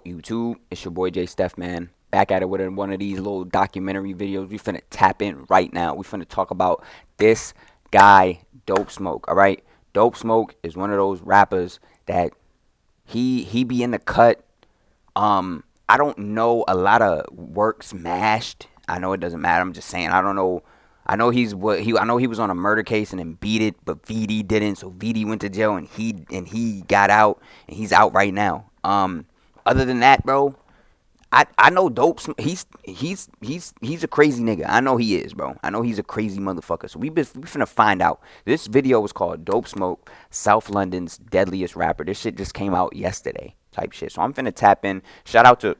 YouTube? It's your boy Steph, man. Back at it with one of these little documentary videos. We finna tap in right now. We finna talk about this guy, DOPESMOKE. All right, DOPESMOKE is one of those rappers that he be in the cut. I don't know a lot of work smashed. I know it doesn't matter. I'm just saying I don't know. I know I know he was on a murder case and then beat it, but VD didn't. So VD went to jail and he got out and he's out right now. Other than that, bro, I know he's a crazy nigga. I know he is, bro. I know he's a crazy motherfucker. So we finna find out. This video was called DOPESMOKE, South London's Deadliest Rapper. This shit just came out yesterday type shit. So I'm finna tap in. Shout out to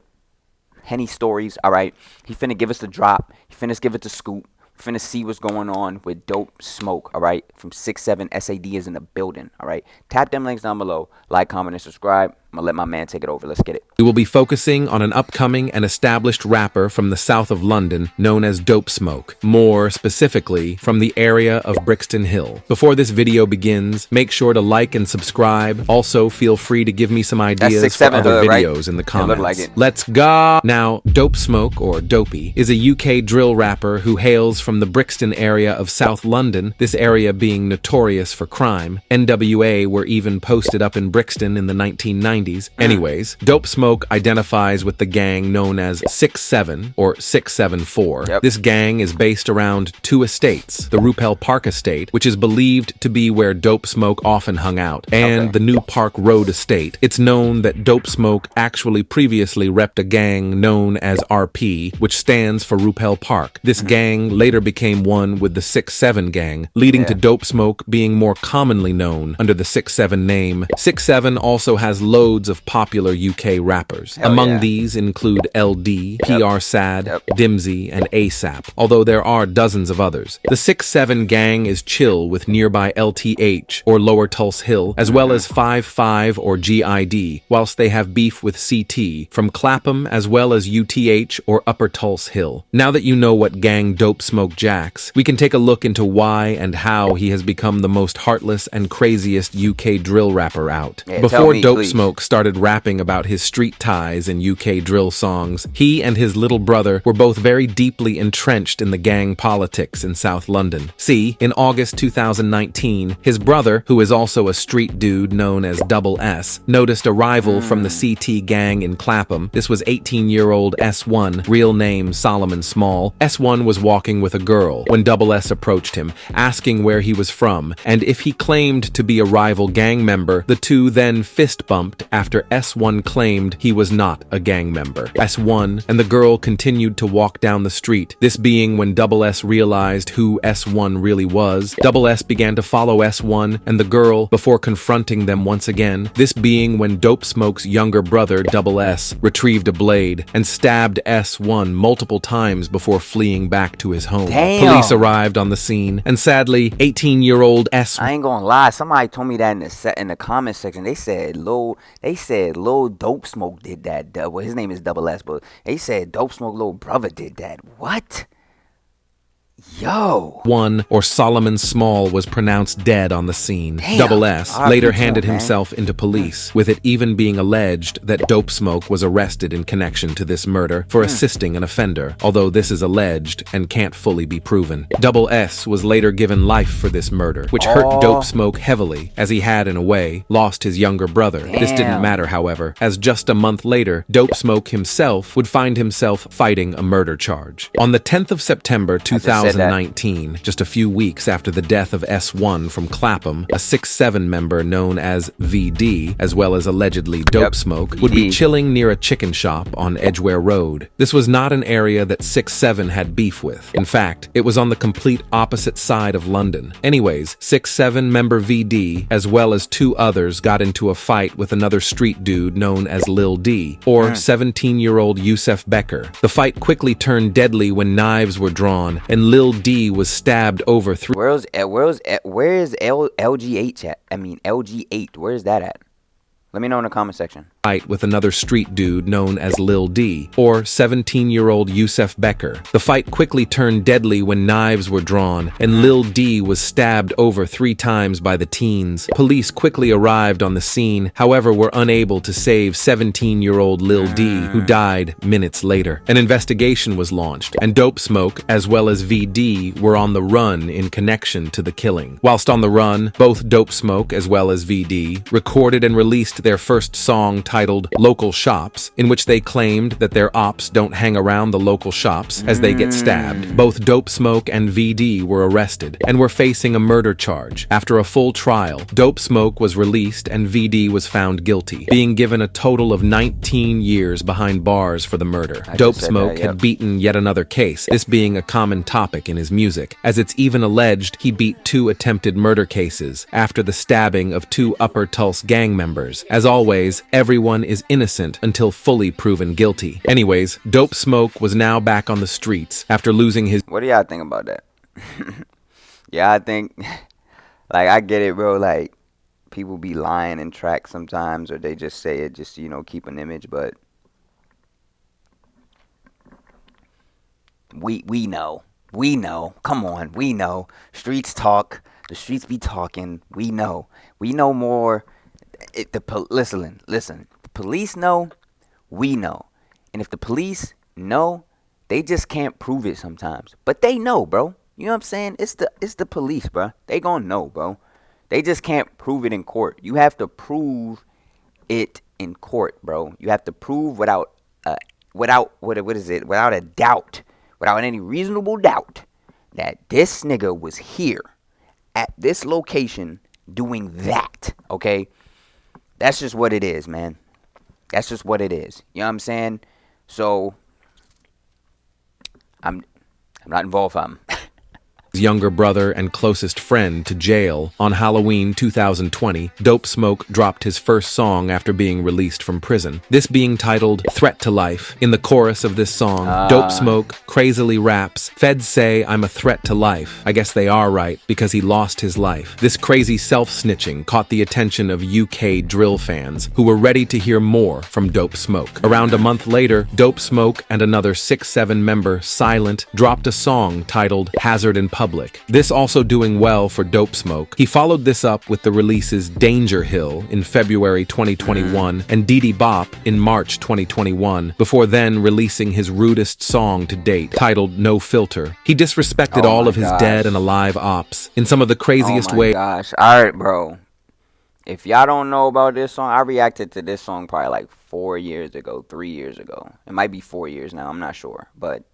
Henny Stories. All right, he finna give us the drop. He finna give it the scoop. Finna see what's going on with DOPESMOKE, all right? From 6'7", SAD is in the building, all right? Tap them links down below. Like, comment, and subscribe. I'm going to let my man take it over. Let's get it. We will be focusing on an upcoming and established rapper from the south of London known as DOPESMOKE, more specifically from the area of Brixton Hill. Before this video begins, make sure to like and subscribe. Also, feel free to give me some ideas for other videos in the comments. Let's go! Now, DOPESMOKE, or Dopey, is a UK drill rapper who hails from the Brixton area of South London, this area being notorious for crime. NWA were even posted up in Brixton in the 1990s. Anyways, DOPESMOKE identifies with the gang known as 6'7", or 674. This gang is based around two estates, the Rupel Park estate, which is believed to be where DOPESMOKE often hung out, and the New Park Road estate. It's known that DOPESMOKE actually previously repped a gang known as RP, which stands for Rupel Park. This gang later became one with the 6'7 gang, leading to DOPESMOKE being more commonly known under the 6'7 name. 6'7 also has loads of popular UK rappers. Among these include LD, PR Sad, Dimsy, and ASAP, although there are dozens of others. The 6'7 gang is chill with nearby LTH, or Lower Tulse Hill, as well as 5'5 or GID, whilst they have beef with CT, from Clapham as well as UTH or Upper Tulse Hill. Now that you know what gang DOPESMOKE jacks, we can take a look into why and how he has become the most heartless and craziest UK drill rapper out. Before DOPESMOKE started rapping about his street ties and UK drill songs, he and his little brother were both very deeply entrenched in the gang politics in South London. See, in August 2019, his brother, who is also a street dude known as Double S, noticed a rival from the CT gang in Clapham. This was 18-year-old S1, real name Solomon Small. S1 was walking with a girl when Double S approached him, asking where he was from, and if he claimed to be a rival gang member. The two then fist bumped after S1 claimed he was not a gang member. S1 and the girl continued to walk down the street, this being when Double S realized who S1 really was. Double S began to follow S1 and the girl before confronting them once again, this being when DOPESMOKE's younger brother, Double S, retrieved a blade and stabbed S1 multiple times before fleeing back to his home. Police arrived on the scene, and sadly, 18-year-old S... I ain't gonna lie, somebody told me that in the comment section. They said Lil DOPESMOKE did that. Well, his name is Double S, but they said DOPESMOKE little brother did that. What? Yo. One, or Solomon Small, was pronounced dead on the scene. Double S later handed himself into police, with it even being alleged that DOPESMOKE was arrested in connection to this murder for assisting an offender, although this is alleged and can't fully be proven. Double S was later given life for this murder, which hurt DOPESMOKE heavily, as he had, in a way, lost his younger brother. This didn't matter, however, as just a month later, DOPESMOKE himself would find himself fighting a murder charge. On the 10th of September 2019, just a few weeks after the death of S1 from Clapham, a 6'7 member known as VD, as well as allegedly DOPESMOKE, would be chilling near a chicken shop on Edgware Road. This was not an area that 6'7 had beef with. In fact, it was on the complete opposite side of London. Anyways, 6'7 member VD, as well as two others, got into a fight with another street dude known as Lil D, or 17-year-old Yusuf Becker. The fight quickly turned deadly when knives were drawn, and Lil D was stabbed over through. Where's LGH at? I mean LG8. Where's that at? Let me know in the comment section. fight with another street dude known as Lil D, or 17-year-old Yusef Becker. The fight quickly turned deadly when knives were drawn, and Lil D was stabbed over 3 times by the teens. Police quickly arrived on the scene, however were unable to save 17-year-old Lil D, who died minutes later. An investigation was launched, and DOPESMOKE as well as VD were on the run in connection to the killing. Whilst on the run, both DOPESMOKE as well as VD recorded and released their first song titled Local Shops, in which they claimed that their ops don't hang around the local shops as they get stabbed. Both DOPESMOKE and VD were arrested and were facing a murder charge. After a full trial, DOPESMOKE was released and VD was found guilty, being given a total of 19 years behind bars for the murder. DOPESMOKE had beaten yet another case, this being a common topic in his music, as it's even alleged he beat 2 attempted murder cases after the stabbing of 2 Upper Tulse gang members. As always, everyone is innocent until fully proven guilty. Anyways, DOPESMOKE was now back on the streets after losing his— What do y'all think about that? Yeah, I think, like, I get it, bro. Like, people be lying in tracks sometimes, or they just say it just to, you know, keep an image, but we know. We know. Come on, we know. Streets talk. The streets be talking. We know. We know more. Listen. The police know. We know. And if the police know, they just can't prove it sometimes. But they know, bro. You know what I'm saying? It's the police, bro. They gonna know, bro. They just can't prove it in court. You have to prove it in court, bro. You have to prove without a doubt, without any reasonable doubt, that this nigga was here at this location doing that. Okay, that's just what it is, man. That's just what it is. You know what I'm saying? So I'm not involved. younger brother and closest friend to jail. On Halloween 2020, DOPESMOKE dropped his first song after being released from prison, this being titled Threat to Life. In the chorus of this song, DOPESMOKE crazily raps, "Feds say I'm a threat to life. I guess they are right, because he lost his life." This crazy self-snitching caught the attention of UK drill fans, who were ready to hear more from DOPESMOKE. Around a month later, DOPESMOKE and another 6'7" member, Silent, dropped a song titled Hazard in Public, this also doing well for DOPESMOKE. He followed this up with the releases Danger Hill in February 2021 and Dee Bop in March 2021, before then releasing his rudest song to date, titled No Filter. He disrespected all of his dead and alive ops in some of the craziest ways. Oh my gosh. Alright, bro. If y'all don't know about this song, I reacted to this song probably like 4 years ago, 3 years ago. It might be 4 years now, I'm not sure. But,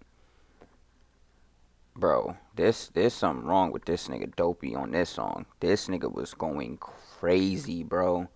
bro, there's something wrong with this nigga Dopey on this song. This nigga was going crazy, bro.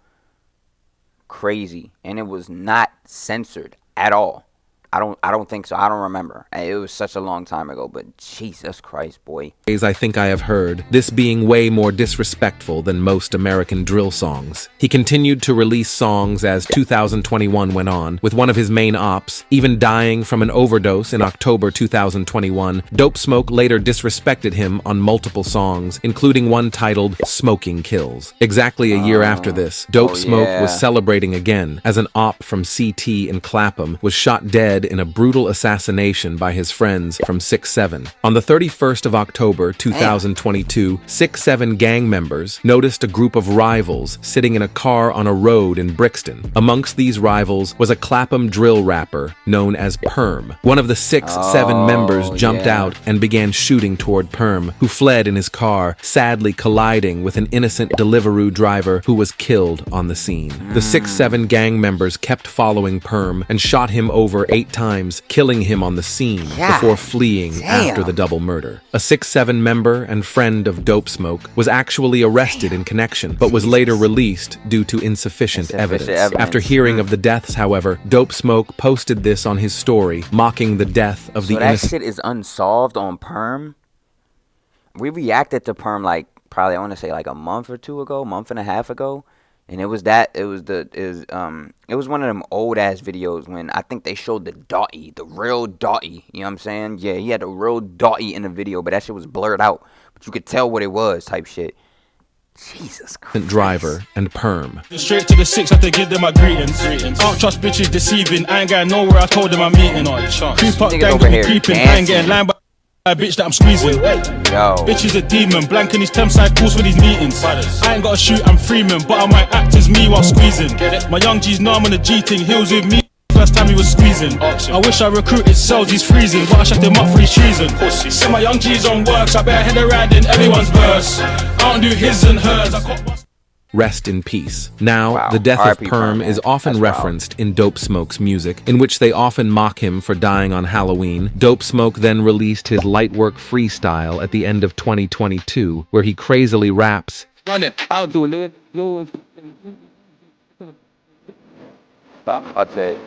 Crazy. And it was not censored at all. I don't think so. I don't remember. It was such a long time ago, but Jesus Christ, boy. I think I have heard, this being way more disrespectful than most American drill songs. He continued to release songs as 2021 went on, with one of his main ops even dying from an overdose in October 2021. DOPESMOKE later disrespected him on multiple songs, including one titled Smoking Kills. Exactly a year after this, DOPESMOKE was celebrating again, as an op from CT in Clapham was shot dead in a brutal assassination by his friends from 6'7". On the 31st of October 2022, 6'7" gang members noticed a group of rivals sitting in a car on a road in Brixton. Amongst these rivals was a Clapham drill rapper known as Perm. One of the 6'7" members jumped out and began shooting toward Perm, who fled in his car, sadly colliding with an innocent Deliveroo driver who was killed on the scene. The 6'7" gang members kept following Perm and shot him over 8 times, killing him on the scene before fleeing after the double murder. A 6'7" member and friend of DOPESMOKE was actually arrested in connection, but was later released due to insufficient evidence. After hearing of the deaths, however, DOPESMOKE posted this on his story, mocking the death of the innocent. That shit is unsolved on Perm. We reacted to Perm like probably, I want to say, like a month or two ago, month and a half ago. And it was one of them old ass videos when I think they showed the Dottie, the real Dottie. You know what I'm saying? Yeah, he had a real Dottie in the video, but that shit was blurred out. But you could tell what it was, type shit. Jesus Christ. driver, and perm. Straight to the six, had to give them my greetings. Don't trust bitches deceiving. I ain't going nowhere, I told them I'm meeting. Creep up, Niggas gang, over be here creeping. I dancing. ain't getting lined by a bitch that I'm squeezing. Yo. Bitch is a demon, blanking his Thames side calls for these meetings. I ain't gotta shoot, I'm Freeman, but I might act as me while squeezing. My young G's know I'm on the G thing, heels with me. First time he was squeezing. I wish I recruited cells, he's freezing, but I shut him up for his treason. Say my young G's on works, I better head around in everyone's verse. I don't do his and hers. I got Rest in peace. Now, Wow. the death of R.I.P. Perm Perm, is man. often That's wild. referenced in Dope Smoke's music, in which they often mock him for dying on Halloween. Dope Smoke then released his Lightwork freestyle at the end of 2022, where he crazily raps, Run it. I'll do it. I'll say it.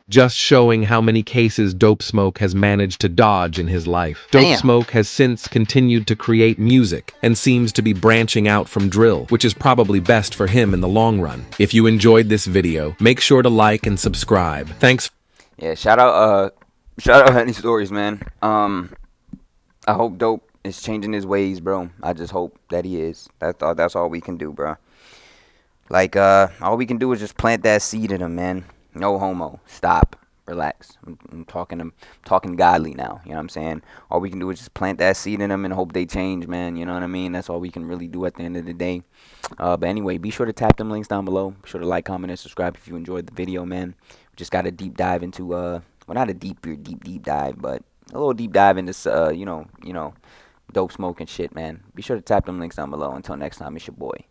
just showing how many cases Dope Smoke has managed to dodge in his life. Dope Damn. Smoke has since continued to create music and seems to be branching out from drill, which is probably best for him in the long run. If you enjoyed this video, make sure to like and subscribe. Thanks. Yeah, shout out Henny Stories, man. I hope Dope is changing his ways, bro. I just hope that he is. That's all we can do, bro. Like, all we can do is just plant that seed in him, man. No homo. Stop. Relax. I'm talking godly now. You know what I'm saying? All we can do is just plant that seed in them and hope they change, man. You know what I mean? That's all we can really do at the end of the day. But anyway, be sure to tap them links down below. Be sure to like, comment, and subscribe if you enjoyed the video, man. We just got a deep dive into, well, not a deep dive, but a little deep dive into, you know, Dope Smoke and shit, man. Be sure to tap them links down below. Until next time, it's your boy.